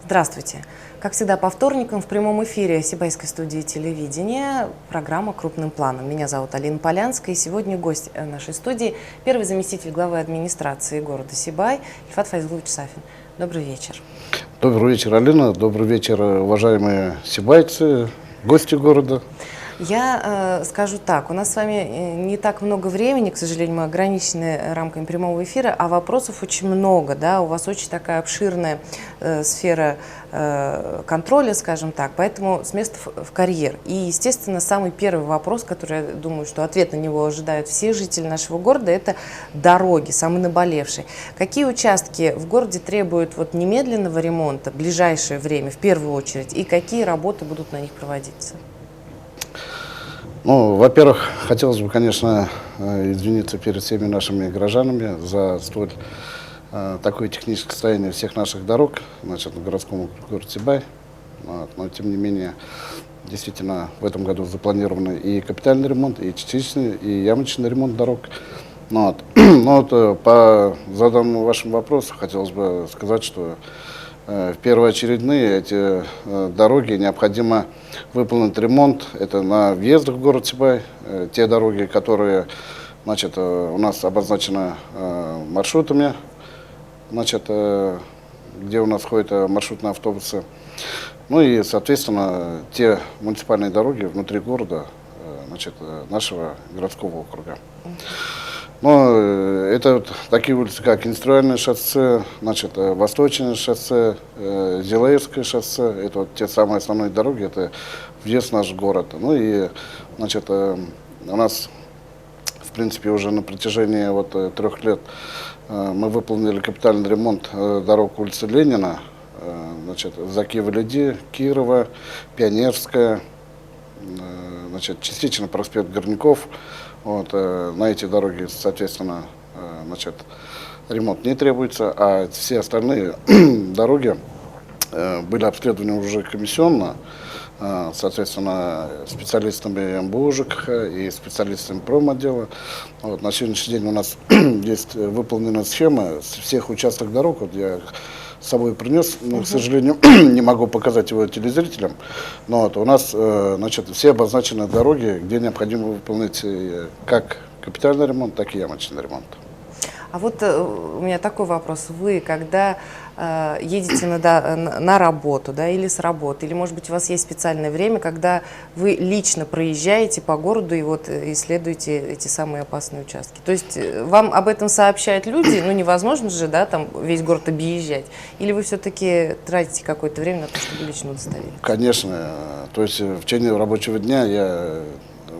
Здравствуйте. Как всегда, по вторникам в прямом эфире Сибайской студии телевидения программа «Крупным планом». Меня зовут Алина Полянская, и сегодня гость нашей студии – первый заместитель главы администрации города Сибай Ильфат Файзулович Сафин. Добрый вечер. Добрый вечер, Алина. Добрый вечер, уважаемые сибайцы, гости города. Я скажу так, у нас с вами не так много времени, к сожалению, мы ограничены рамками прямого эфира, а вопросов очень много, да, у вас очень такая обширная сфера контроля, скажем так, поэтому с места в карьер. И, естественно, самый первый вопрос, который, я думаю, что ответ на него ожидают все жители нашего города, это дороги, самые наболевшие. Какие участки в городе требуют вот немедленного ремонта в ближайшее время, в первую очередь, и какие работы будут на них проводиться? Ну, во-первых, хотелось бы, конечно, извиниться перед всеми нашими гражданами за столь такое техническое состояние всех наших дорог, значит, в городском городе Сибай. Но, тем не менее, действительно, в этом году запланированы и капитальный ремонт, и частичный, и ямочный ремонт дорог. Но по заданному вашему вопросу хотелось бы сказать, что первоочередные эти дороги необходимо выполнить ремонт. Это на въездах в город Сибай, те дороги, которые, значит, у нас обозначены маршрутами, значит, где у нас ходят маршрутные автобусы. Ну и, соответственно, те муниципальные дороги внутри города, значит, нашего городского округа. Но это вот такие улицы, как Индустриальное шоссе, значит, Восточное шоссе, Зилаевское шоссе. Это вот те самые основные дороги, это въезд в наш город. Ну и, значит, у нас, в принципе, уже на протяжении вот 3 лет мы выполнили капитальный ремонт дорог улицы Ленина, значит, Закиева-Лиди, Кирова, Пионерская, значит, частично проспект Горняков. Вот, на эти дороги, соответственно, значит, ремонт не требуется, а все остальные дороги были обследованы уже комиссионно, соответственно, специалистами МБУ ЖКХ и специалистами промотдела. Вот, на сегодняшний день у нас есть выполнена схема всех участков дорог. Вот я с собой принес, но, к сожалению, не могу показать его телезрителям. Но вот у нас, значит, все обозначены дороги, где необходимо выполнить как капитальный ремонт, так и ямочный ремонт. А вот у меня такой вопрос. Вы, когда едете на работу, да, или с работы, или, может быть, у вас есть специальное время, когда вы лично проезжаете по городу и вот исследуете эти самые опасные участки? То есть вам об этом сообщают люди, ну, невозможно же, да, там весь город объезжать, или вы все-таки тратите какое-то время на то, чтобы лично удостовериться? Конечно, то есть в течение рабочего дня я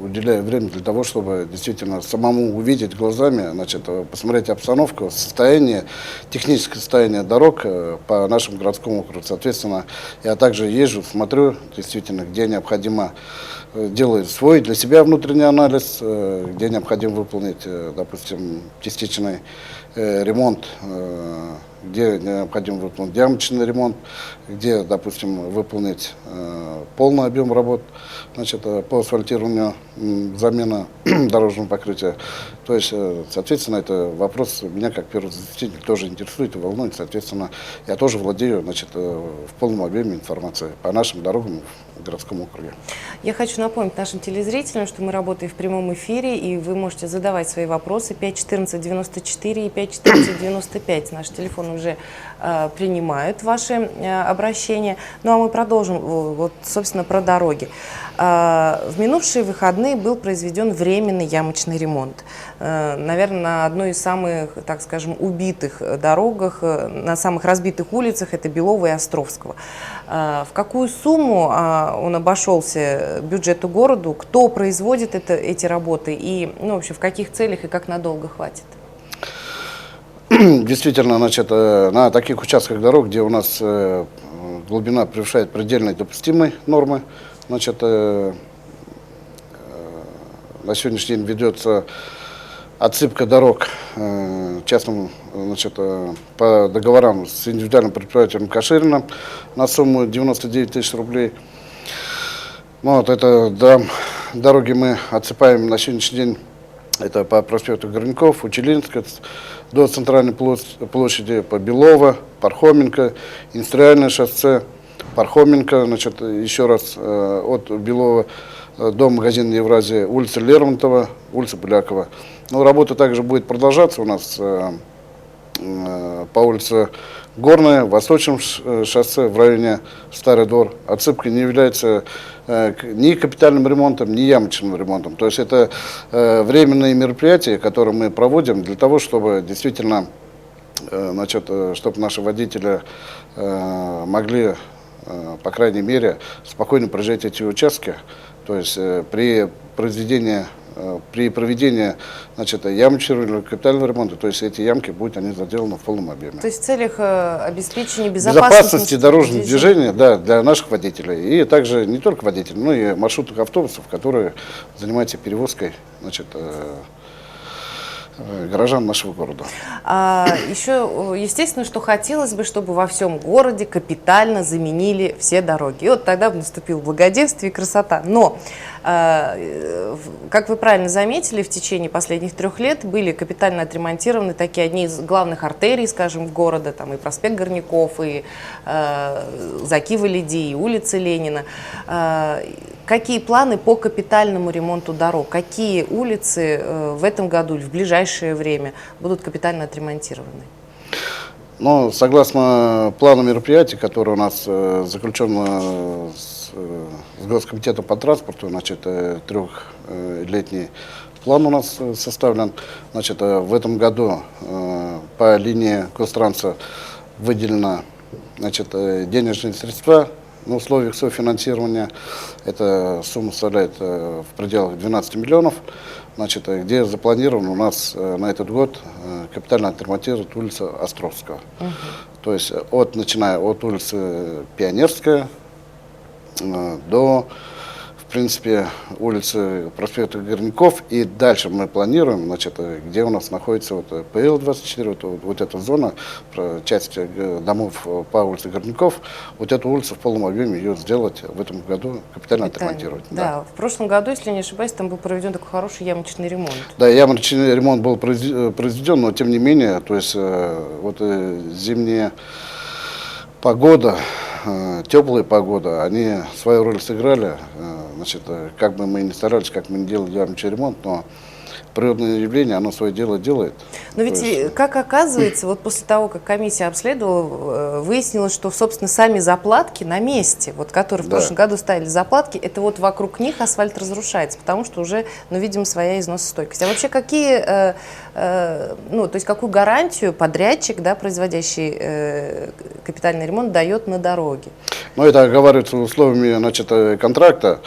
уделяю время для того, чтобы действительно самому увидеть глазами, значит, посмотреть обстановку, состояние, техническое состояние дорог по нашему городскому округу. Соответственно, я также езжу, смотрю, действительно, где необходимо, делаю свой для себя внутренний анализ, где необходимо выполнить, допустим, частичный ремонт, где необходимо выполнить ямочный ремонт, где, допустим, выполнить полный объем работ, значит, по асфальтированию, замена дорожного покрытия. То есть, соответственно, это вопрос меня как первый заместитель тоже интересует и волнует. Соответственно, я тоже владею, значит, в полном объеме информации по нашим дорогам в городском округе. Я хочу напомнить нашим телезрителям, что мы работаем в прямом эфире, и вы можете задавать свои вопросы 514-94 и 514-95. Наши телефоны уже принимают ваши обращения. Ну а мы продолжим, вот, собственно, про дороги. В минувшие выходные был произведен временный ямочный ремонт. Наверное, на одной из самых, так скажем, убитых дорогах, на самых разбитых улицах, это Белова и Островского. В какую сумму он обошелся бюджету города, кто производит эти работы и, ну, вообще, в каких целях и как надолго хватит? Действительно, значит, на таких участках дорог, где у нас глубина превышает предельные допустимые нормы, значит, на сегодняшний день ведется отсыпка дорог частным, значит, по договорам с индивидуальным предприятием Кашириным на сумму 99 тысяч рублей. Ну, вот это, да, дороги мы отсыпаем на сегодняшний день Это по проспекту Горняков, Учелинска, до центральной площади, по Белово, Пархоменко, Индустриальное шоссе, Пархоменко, значит, еще раз от Белова до магазина Евразия, улица Лермонтова, улица Полякова. Но работа также будет продолжаться у нас по улице Горная, Восточном шоссе в районе Старый Двор. Отсыпка не является ни капитальным ремонтом, ни ямочным ремонтом. То есть это временные мероприятия, которые мы проводим для того, чтобы действительно, значит, чтобы наши водители могли, по крайней мере, спокойно проезжать эти участки. То есть при проведении, значит, ямочного или капитального ремонта, то есть эти ямки будут они заделаны в полном объеме. То есть в целях обеспечения безопасности дорожного движения, да, для наших водителей. И также не только водителей, но и маршрутных автобусов, которые занимаются перевозкой, значит, горожан нашего города. Еще, естественно, что хотелось бы, чтобы во всем городе капитально заменили все дороги. И вот тогда бы наступил благоденствие и красота. Но, как вы правильно заметили, в течение последних 3 лет были капитально отремонтированы такие одни из главных артерий, скажем, города, там и проспект Горняков, и Закива Лиди, и улица Ленина. Какие планы по капитальному ремонту дорог? Какие улицы в этом году или в ближайшее время будут капитально отремонтированы? Ну, согласно плану мероприятий, который у нас заключен с Госкомитетом по транспорту, значит, 3-летний план у нас составлен. Значит, в этом году по линии Гостранса выделено, значит, денежные средства. На условиях софинансирования эта сумма составляет в пределах 12 миллионов, значит, где запланировано у нас на этот год капитально отремонтировать улицу Островского. То есть начиная от улицы Пионерская до, в принципе, улицы проспекта Горняков, и дальше мы планируем, значит, где у нас находится вот ПЛ-24, вот эта зона, часть домов по улице Горняков, вот эту улицу в полном объеме ее сделать в этом году, капитально отремонтировать. Да, в прошлом году, если не ошибаюсь, там был проведен такой хороший ямочный ремонт. Да, ямочный ремонт был произведен, но тем не менее, то есть вот зимняя погода, теплая погода, они свою роль сыграли. Значит, как бы мы ни старались, как мы ни делали ямочный ремонт, но природное явление, оно свое дело делает. Но ведь, как оказывается, вот после того, как комиссия обследовала, выяснилось, что, собственно, сами заплатки на месте, вот которые в прошлом году ставили заплатки, это вот вокруг них асфальт разрушается, потому что уже, ну, видимо, своя износостойкость. А вообще какие, ну, то есть какую гарантию подрядчик, да, производящий капитальный ремонт, дает на дороге? Ну, это оговаривается условиями, значит, контракта.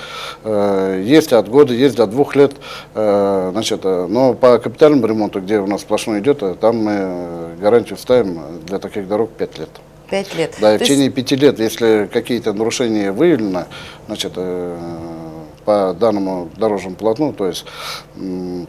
Есть от года, есть до 2 лет, значит, но по капитальному ремонту, где у нас сплошной идет, там мы гарантию ставим для таких дорог 5 лет. 5 лет. Да, и в течение 5 лет, если какие-то нарушения выявлены, значит, по данному дорожному полотну, то есть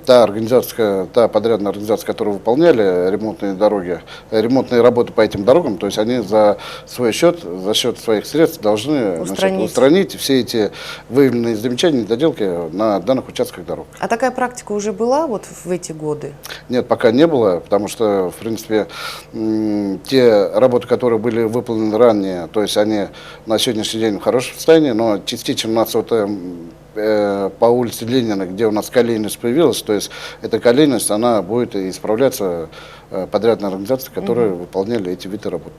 та подрядная организация, которая выполняли ремонтные дороги, ремонтные работы по этим дорогам, то есть они за свой счет, за счет своих средств должны устранить все эти выявленные замечания, недоделки на данных участках дорог. А такая практика уже была вот в эти годы? Нет, пока не было, потому что, в принципе, те работы, которые были выполнены ранее, то есть они на сегодняшний день в хорошем состоянии, но частично у нас вот по улице Ленина, где у нас колейность появилась, то есть эта колейность, она будет исправляться подрядной организацией, которые выполняли эти виды работ.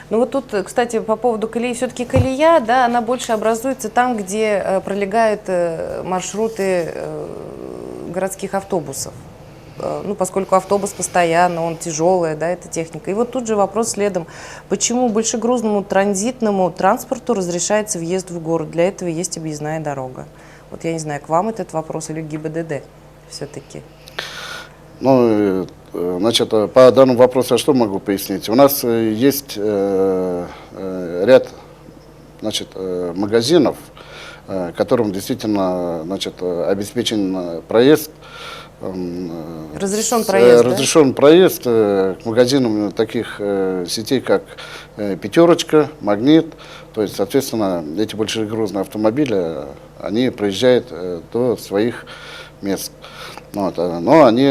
Ну вот тут, кстати, по поводу колеи, все-таки колея, да, она больше образуется там, где пролегают маршруты городских автобусов. Ну, поскольку автобус постоянно, он тяжелый, да, это техника. И вот тут же вопрос следом. Почему большегрузному транзитному транспорту разрешается въезд в город? Для этого есть объездная дорога. Вот я не знаю, к вам этот вопрос или к ГИБДД все-таки? Ну, значит, по данному вопросу я что могу пояснить? У нас есть ряд, значит, магазинов, которым действительно, значит, обеспечен проезд. Разрешен проезд, разрешен проезд к магазинам таких сетей, как «Пятерочка», «Магнит». То есть, соответственно, эти большегрузные автомобили, они проезжают до своих мест. Вот, но они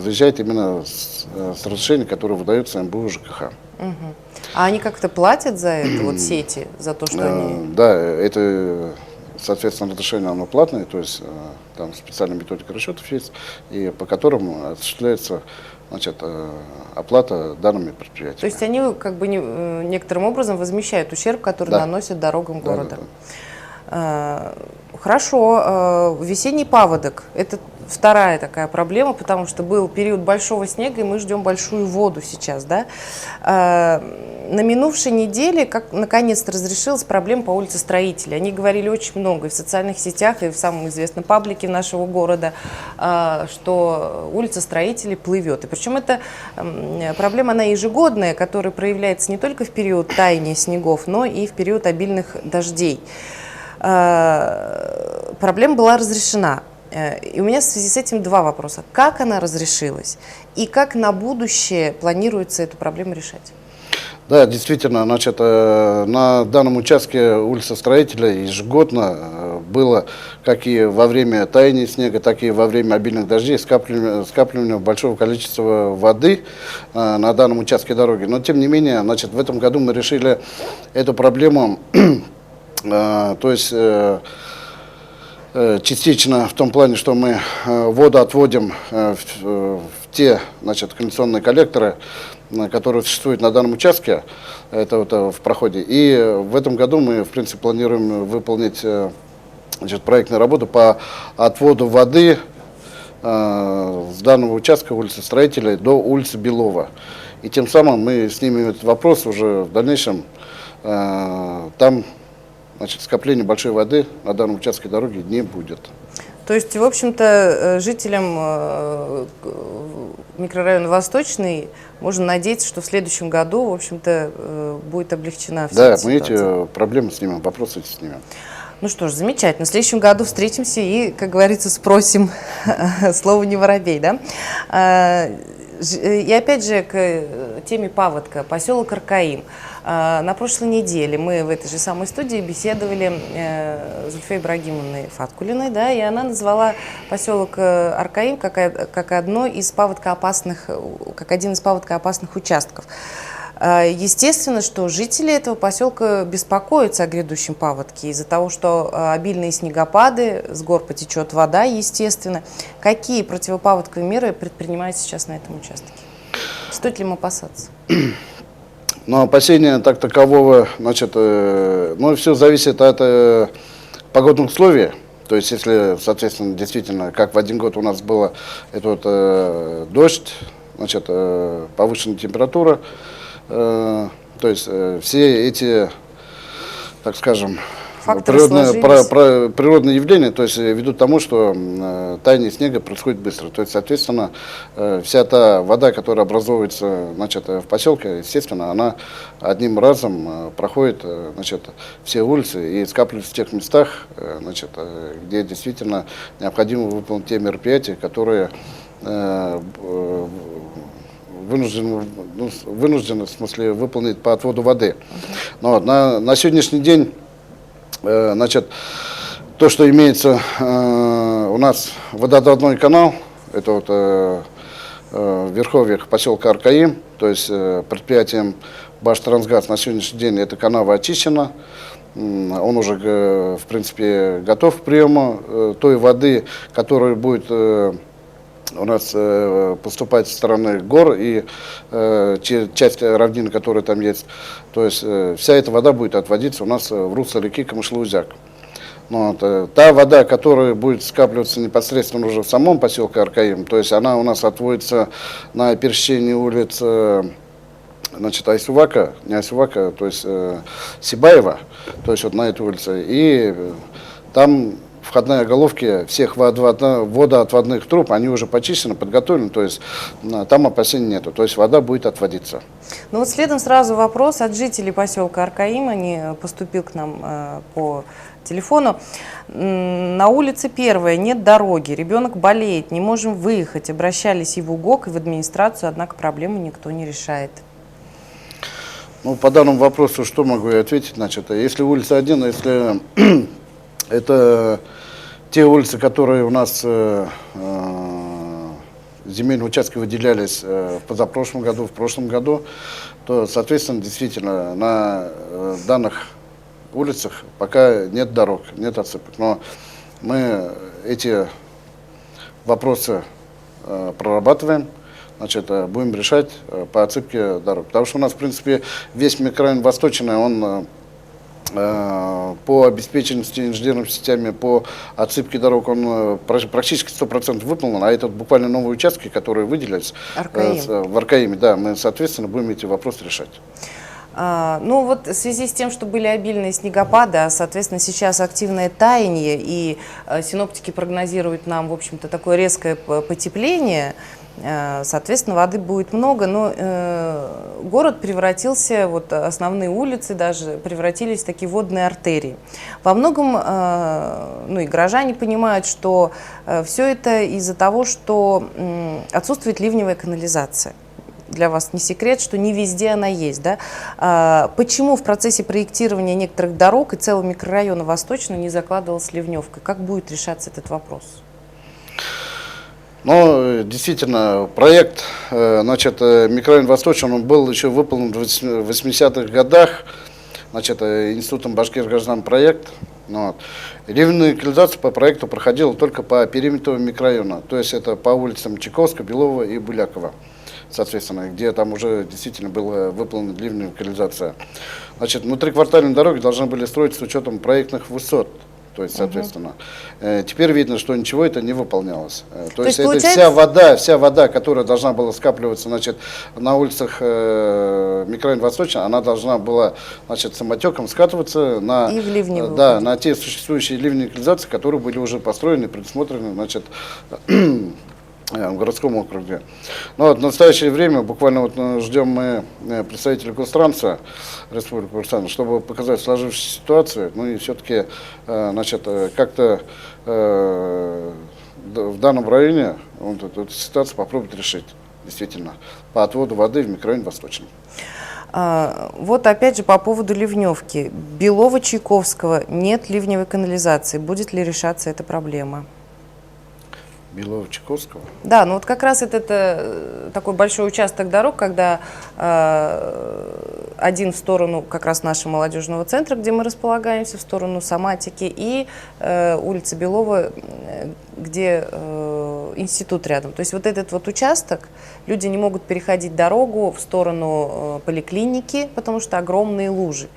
заезжают именно с разрешения, которое выдается МБУ ЖКХ. А они как-то платят за это, вот сети, за то, что они... Да, это, соответственно, разрешение оно платное, то есть там специальная методика расчетов есть, и по которым осуществляется, значит, оплата данными предприятиями. То есть они как бы некоторым образом возмещают ущерб, который наносят дорогам города. Хорошо, весенний паводок – это вторая такая проблема, потому что был период большого снега, и мы ждем большую воду сейчас, да? На минувшей неделе, как наконец-то разрешилась проблема по улице Строителей. Они говорили очень много и в социальных сетях, и в самом известном паблике нашего города, что улица Строителей плывет. И причем эта проблема, она ежегодная, которая проявляется не только в период таяния снегов, но и в период обильных дождей. Проблема была разрешена. И у меня в связи с этим два вопроса. Как она разрешилась и как на будущее планируется эту проблему решать? Да, действительно, значит, на данном участке улицы Строителей ежегодно было, как и во время таяния снега, так и во время обильных дождей, скапливание большого количества воды на данном участке дороги. Но, тем не менее, значит, в этом году мы решили эту проблему, то есть частично в том плане, что мы воду отводим в те, значит, канализационные коллекторы, которые существуют на данном участке, это вот в проходе. И в этом году мы, в принципе, планируем выполнить, значит, проектную работу по отводу воды с данного участка улицы Строителей до улицы Белова. И тем самым мы снимем этот вопрос уже в дальнейшем. Там, значит, скопления большой воды на данном участке дороги не будет. То есть, в общем-то, жителям микрорайона Восточный можно надеяться, что в следующем году, в общем-то, будет облегчена вся эта ситуация. Да, мы эти проблемы снимем, вопросы эти снимем. Ну что ж, замечательно. В следующем году встретимся и, как говорится, спросим. Слово не воробей, да? И опять же к теме паводка. Поселок Аркаим. На прошлой неделе мы в этой же самой студии беседовали с Зульфией Ибрагимовной Фаткулиной, да, и она назвала поселок Аркаим как один из паводкоопасных участков. Естественно, что жители этого поселка беспокоятся о грядущем паводке из-за того, что обильные снегопады, с гор потечет вода, естественно. Какие противопаводковые меры предпринимаются сейчас на этом участке? Стоит ли им опасаться? Но опасения так такового, значит, ну, все зависит от погодных условий. То есть, если, соответственно, действительно, как в один год у нас было это вот, дождь, значит, повышенная температура, то есть все эти, так скажем, природные явления, то есть ведут к тому, что таяние снега происходит быстро. То есть, соответственно, вся та вода, которая образовывается, значит, в поселке, естественно, она одним разом проходит, значит, все улицы и скапливается в тех местах, значит, где действительно необходимо выполнить те мероприятия, которые вынуждены, в смысле, выполнить по отводу воды. Но на сегодняшний день, значит, то, что имеется у нас водоотводной канал, это вот в верховьях поселка Аркаим, то есть предприятием Баштрансгаз на сегодняшний день эта канава очищена, он уже, в принципе, готов к приему той воды, которая будет у нас поступать со стороны гор и часть равнины, которая там есть. То есть вся эта вода будет отводиться у нас в русло реки Камышлы-Узяк. Вот, та вода, которая будет скапливаться непосредственно уже в самом поселке Аркаим, то есть она у нас отводится на пересечении улиц, значит, Айсувака, не Айсувака, то есть Сибаева, то есть вот на этой улице. И там входные оголовки всех водоотводных труб, они уже почищены, подготовлены, то есть там опасений нету, то есть вода будет отводиться. Ну вот следом сразу вопрос от жителей поселка Аркаим, они поступил к нам по телефону. На улице Первая нет дороги, ребенок болеет, не можем выехать, обращались и в УГОК, и в администрацию, однако проблему никто не решает. Ну, по данному вопросу что могу я ответить? Значит, если улица 1, если это те улицы, которые у нас земельные участки выделялись в позапрошлом году, в прошлом году, то, соответственно, действительно, на данных улицах пока нет дорог, нет отсыпок. Но мы эти вопросы прорабатываем, значит, будем решать по отсыпке дорог. Потому что у нас, в принципе, весь микрорайон Восточный, он по обеспеченности инженерными сетями, по отсыпке дорог, он практически 100% выполнен, а это буквально новые участки, которые выделились в РКИМе, да, мы, соответственно, будем эти вопросы решать. Ну вот в связи с тем, что были обильные снегопады, а соответственно сейчас активное таяние, и синоптики прогнозируют нам, в общем-то, такое резкое потепление, соответственно, воды будет много, но город превратился, вот основные улицы даже превратились в такие водные артерии. Во многом, ну и горожане понимают, что все это из-за того, что отсутствует ливневая канализация. Для вас не секрет, что не везде она есть, да? Почему в процессе проектирования некоторых дорог и целого микрорайона Восточного не закладывалась ливневка? Как будет решаться этот вопрос? Ну, действительно, проект, значит, микрорайон Восточный, он был еще выполнен в 80-х годах, значит, институтом Башкиргаздан проект. Вот. Ливневая канализация по проекту проходила только по периметру микрорайона, то есть это по улицам Чайковского, Белова и Булякова, соответственно, где там уже действительно была выполнена ливневая канализация. Значит, внутриквартальные дороги должны были строиться с учетом проектных высот. То есть, соответственно, теперь видно, что ничего это не выполнялось. То есть это получается... вся вода, которая должна была скапливаться, значит, на улицах микрорайона Восточный, она должна была, значит, самотеком скатываться на, да, на те существующие ливневые канализации, которые были уже построены, предусмотрены, значит, в городском округе. Но вот в настоящее время, буквально вот ждем мы представителя Гостранса Республики Казахстан, чтобы показать сложившуюся ситуацию, ну и все-таки, значит, как-то в данном районе вот эту ситуацию попробовать решить, действительно, по отводу воды в микрорайон Восточный. Вот опять же по поводу ливневки. Белова-Чайковского нет ливневой канализации. Будет ли решаться эта проблема? Белова-Чайковского? Да, ну вот как раз это такой большой участок дорог, когда один в сторону как раз нашего молодежного центра, где мы располагаемся, в сторону Саматики, и улица Белова, где институт рядом. То есть вот этот вот участок, люди не могут переходить дорогу в сторону поликлиники, потому что огромные лужи.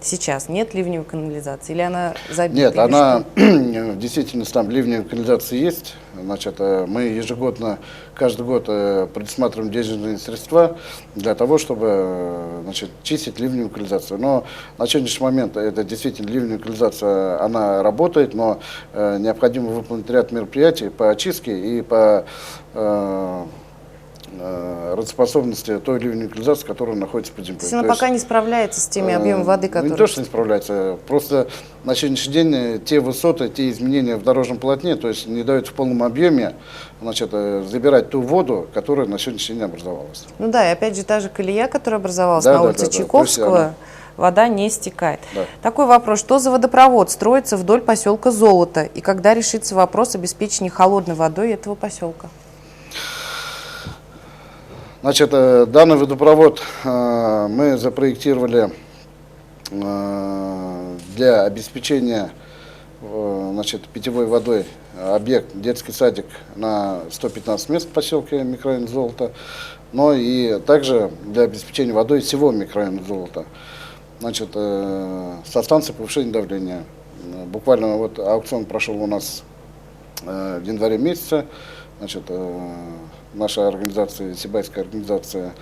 Сейчас нет ливневой канализации или она забита? Нет, она в действительности там ливневая канализация есть. Значит, мы ежегодно, каждый год предусматриваем денежные средства для того, чтобы, значит, чистить ливневую канализацию. Но на сегодняшний момент это действительно ливневая канализация, она работает, но необходимо выполнить ряд мероприятий по очистке и по работоспособности той ливневой канализации, которая находится под землей. То есть она пока не справляется с теми объемами воды, которые... Не то, что не справляется, просто на сегодняшний день те высоты, те изменения в дорожном полотне, то есть не дают в полном объеме, значит, забирать ту воду, которая на сегодняшний день образовалась. Ну да, и опять же та же колея, которая образовалась на улице Чайковского, вода не стекает. Да. Такой вопрос, что за водопровод строится вдоль поселка Золото, и когда решится вопрос обеспечения холодной водой этого поселка? Значит, данный водопровод мы запроектировали для обеспечения, значит, питьевой водой объект детский садик на 115 мест в поселке микрорайон Золото, но и также для обеспечения водой всего микрорайона Золото. Значит, со станции повышения давления. Буквально вот аукцион прошел у нас в январе месяце. Значит, наша организация, сибайская организация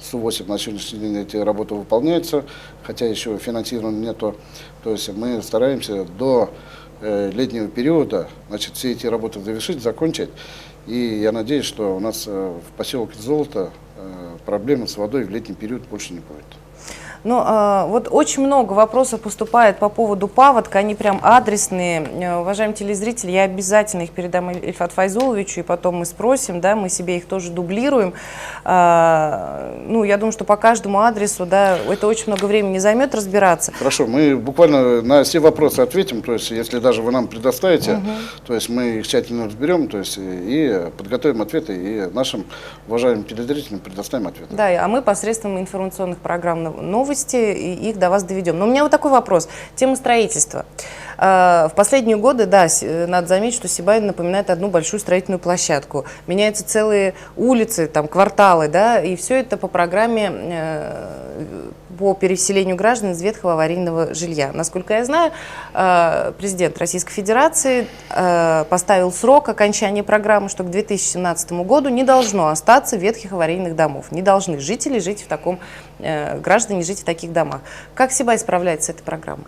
СУ-8 на сегодняшний день эти работы выполняются, хотя еще финансирования нету. То есть мы стараемся до летнего периода, значит, все эти работы завершить, закончить. И я надеюсь, что у нас в поселке Золото проблемы с водой в летний период больше не будет. Ну, вот очень много вопросов поступает по поводу паводка, они прям адресные. Уважаемые телезрители, я обязательно их передам Ильфату Файзуловичу, и потом мы спросим, да, мы себе их тоже дублируем. Ну, я думаю, что по каждому адресу, да, это очень много времени займет разбираться. Хорошо, мы буквально на все вопросы ответим, то есть если даже вы нам предоставите, то есть мы их тщательно разберем, то есть и подготовим ответы, и нашим уважаемым телезрителям предоставим ответы. Да, а мы посредством информационных программ новости и их до вас доведем. Но у меня вот такой вопрос. Тема строительства. В последние годы, да, надо заметить, что Сибай напоминает одну большую строительную площадку. Меняются целые улицы, там, кварталы, да, и все это по программе по переселению граждан из ветхого аварийного жилья. Насколько я знаю, президент Российской Федерации поставил срок окончания программы, что к 2017 году не должно остаться ветхих аварийных домов. Не должны жители жить в таком, граждане жить в таких домах. Как Сибай справляется с этой программой?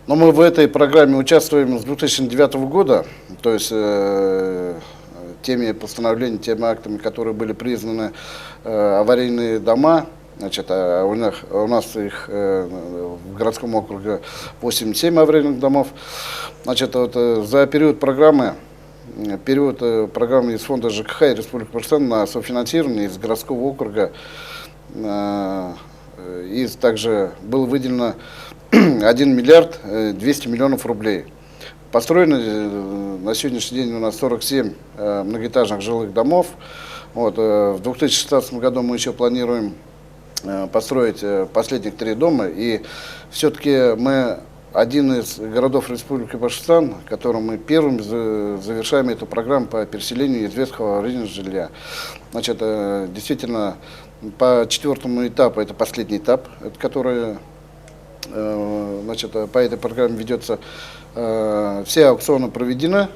Но мы в этой программе участвуем с 2009 года, то есть теми постановлениями, теми актами, которые были признаны аварийные дома. Значит, у нас их в городском округе 87 аварийных домов. Значит, вот, за период программы из фонда ЖКХ и Республики Башкортостан на софинансирование из городского округа также было выделено 1 миллиард 200 миллионов рублей. Построено на сегодняшний день у нас 47 многоэтажных жилых домов. Вот, в 2016 году мы еще планируем построить последних 3 дома. И все-таки мы один из городов Республики Башкортостан, которым мы первым завершаем эту программу по переселению из ветхого аварийного жилья. Значит, действительно, по 4-му этапу, это последний этап, который, значит, по этой программе ведется, все аукционы проведены,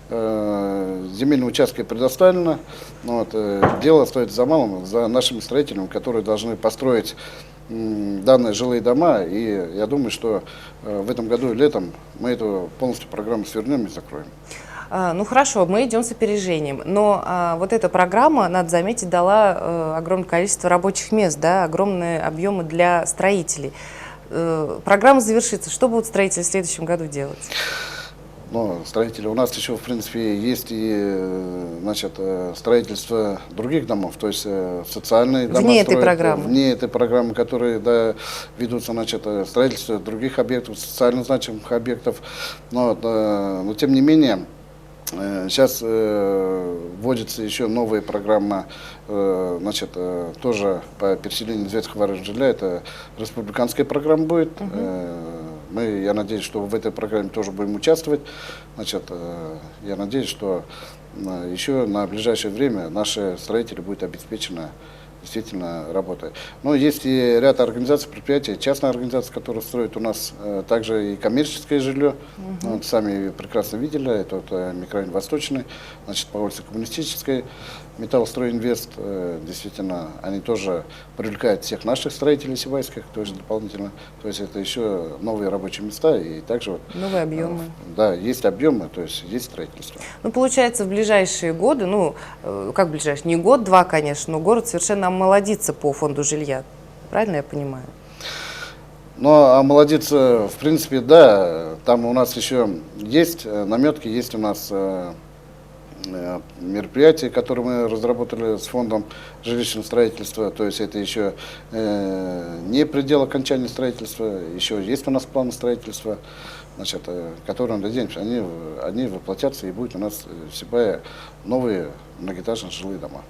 земельные участки предоставлены. Вот, дело остается за малым, за нашими строителями, которые должны построить данные жилые дома. И я думаю, что в этом году летом мы эту полностью программу свернем и закроем. Ну хорошо, мы идем с опережением, но вот эта программа, надо заметить, дала огромное количество рабочих мест, да, огромные объемы для строителей. Программа завершится. Что будут строители в следующем году делать? Ну, строители у нас еще, в принципе, есть и, значит, строительство других домов, то есть социальные дома. Вне этой программы. Вне этой программы, которые, да, ведутся, значит, строительство других объектов, социально значимых объектов. Но тем не менее, сейчас вводится еще новая программа, значит, тоже по переселению из ветхого аварийного жилья. Это республиканская программа будет. Я надеюсь, что в этой программе тоже будем участвовать. Значит, я надеюсь, что еще на ближайшее время наши строители будут обеспечены действительно работой. Но есть и ряд организаций, предприятий, частные организации, которые строят у нас также и коммерческое жилье. Вот, сами прекрасно видели, это вот, микрорайон Восточный, значит, по улице Коммунистической, Металлстройинвест. Действительно, они тоже привлекают всех наших строителей сибайских, то есть дополнительно. То есть это еще новые рабочие места и также вот, новые объемы. Да, есть объемы, то есть есть строительство. Ну, получается, в ближайшие годы, ну, как ближайшие, не год-два, конечно, но город совершенно омолодится по фонду жилья. Правильно я понимаю? Ну, омолодиться, в принципе, да, там у нас еще есть наметки, есть у нас мероприятия, которые мы разработали с фондом жилищного строительства, то есть это еще не предел окончания строительства, еще есть у нас планы строительства, значит, которые, надеемся, они воплотятся и будет у нас в Сибае новые многоэтажные жилые дома.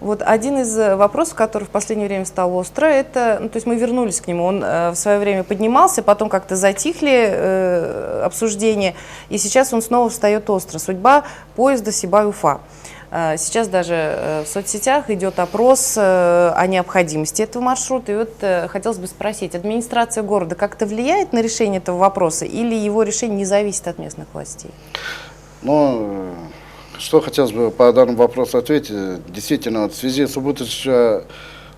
Вот один из вопросов, который в последнее время стал остро, это, ну, то есть мы вернулись к нему, он в свое время поднимался, потом как-то затихли обсуждения, и сейчас он снова встает остро. Судьба поезда Сибай-Уфа. Сейчас даже в соцсетях идет опрос о необходимости этого маршрута. И вот хотелось бы спросить, администрация города как-то влияет на решение этого вопроса или его решение не зависит от местных властей? Ну, что хотелось бы по данному вопросу ответить. Действительно, вот в связи с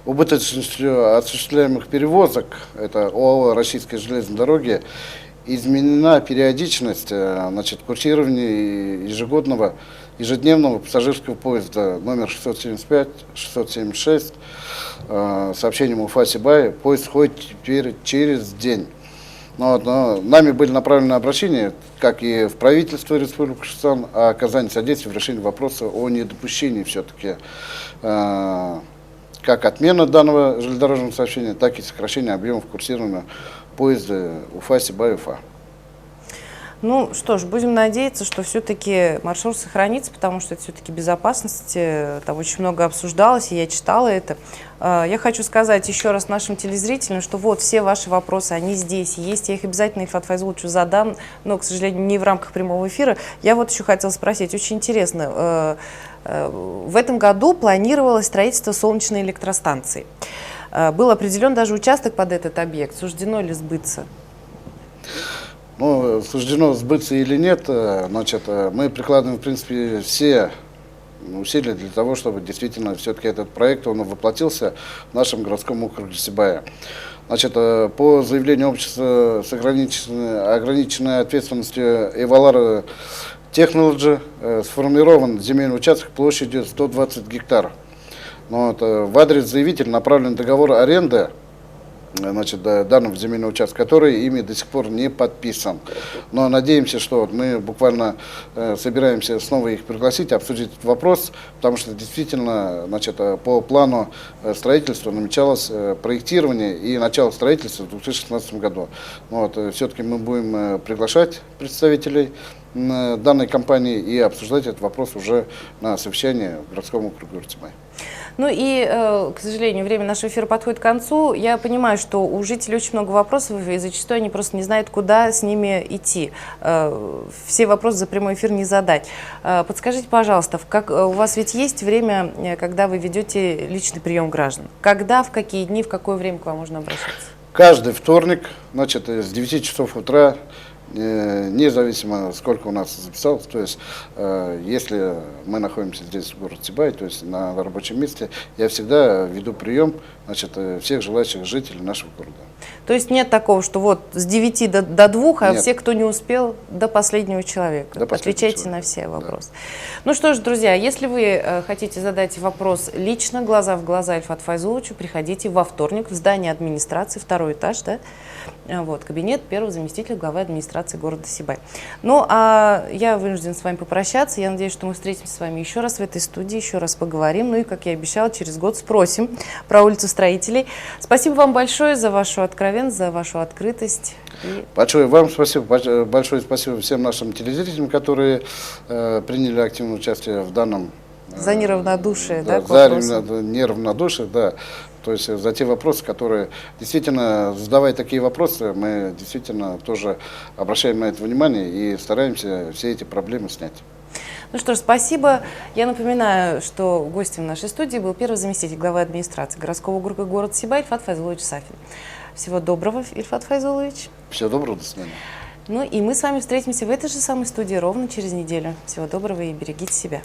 убыточностью осуществляемых перевозок, это ОАО «Российские железные дороги», изменена периодичность, значит, курсирования ежедневного пассажирского поезда номер 675, 676. сообщениям Уфа-Сибай поезд ходит теперь через день. Но нами были направлены обращения, как и в правительство Республики Башкортостан, о оказании содействия в решении вопроса о недопущении все-таки как отмены данного железнодорожного сообщения, так и сокращения объемов курсирования поезда Уфа-Сибай-Уфа. Ну что ж, будем надеяться, что все-таки маршрут сохранится, потому что это все-таки безопасность, там очень много обсуждалось, и я читала это. Я хочу сказать еще раз нашим телезрителям, что вот все ваши вопросы, они здесь есть, я их обязательно Ильфат Файзуловичу задам, но, к сожалению, не в рамках прямого эфира. Я вот еще хотела спросить, очень интересно, в этом году планировалось строительство солнечной электростанции. Был определен даже участок под этот объект, суждено ли сбыться? Ну, суждено сбыться или нет, значит, мы прикладываем, в принципе, все усилия для того, чтобы действительно все-таки этот проект, он воплотился в нашем городском округе Сибая. Значит, по заявлению общества с ограниченной ответственностью Эвалар Technology сформирован земельный участок площадью 120 гектаров. Но в адрес заявителя направлен договор аренды, значит, данного земельного участка, который ими до сих пор не подписан. Но надеемся, что мы буквально собираемся снова их пригласить, обсудить этот вопрос, потому что действительно, значит, по плану строительства намечалось проектирование и начало строительства в 2016 году. Вот, все-таки мы будем приглашать представителей данной компании и обсуждать этот вопрос уже на совещании в городском округе Уртибай. Ну и, к сожалению, время нашего эфира подходит к концу. Я понимаю, что у жителей очень много вопросов, и зачастую они просто не знают, куда с ними идти. Все вопросы за прямой эфир не задать. Подскажите, пожалуйста, у вас ведь есть время, когда вы ведете личный прием граждан? Когда, в какие дни, в какое время к вам можно обращаться? Каждый вторник, значит, с 9 часов утра, независимо сколько у нас записалось, то есть если мы находимся здесь в городе Сибай, то есть на рабочем месте, я всегда веду прием, значит, всех желающих жителей нашего города. То есть нет такого, что вот с 9 до 2, а Нет. все, кто не успел, до последнего человека. До последнего Отвечайте человека. на все вопросы. Да. Ну что ж, друзья, если вы хотите задать вопрос лично, глаза в глаза Ильфату Файзуловичу, приходите во вторник в здание администрации, 2-й этаж, да? Вот, кабинет первого заместителя главы администрации города Сибай. Ну, а я вынужден с вами попрощаться. Я надеюсь, что мы встретимся с вами еще раз в этой студии, еще раз поговорим. Ну и, как я обещала, через год спросим про улицу Строителей. Спасибо вам большое за вашу откровенность, за вашу открытость. Большое вам спасибо, большое спасибо всем нашим телезрителям, которые приняли активное участие в данном... За неравнодушие, да, к за вопросам. неравнодушие, да. То есть за те вопросы, которые действительно, задавая такие вопросы, мы действительно тоже обращаем на это внимание и стараемся все эти проблемы снять. Ну что ж, спасибо. Я напоминаю, что гостем нашей студии был первый заместитель главы администрации городского округа города Сибай Ильфат Файзулович Сафин. Всего доброго, Ильфат Файзулович. Всего доброго, до свидания. Ну и мы с вами встретимся в этой же самой студии ровно через неделю. Всего доброго и берегите себя.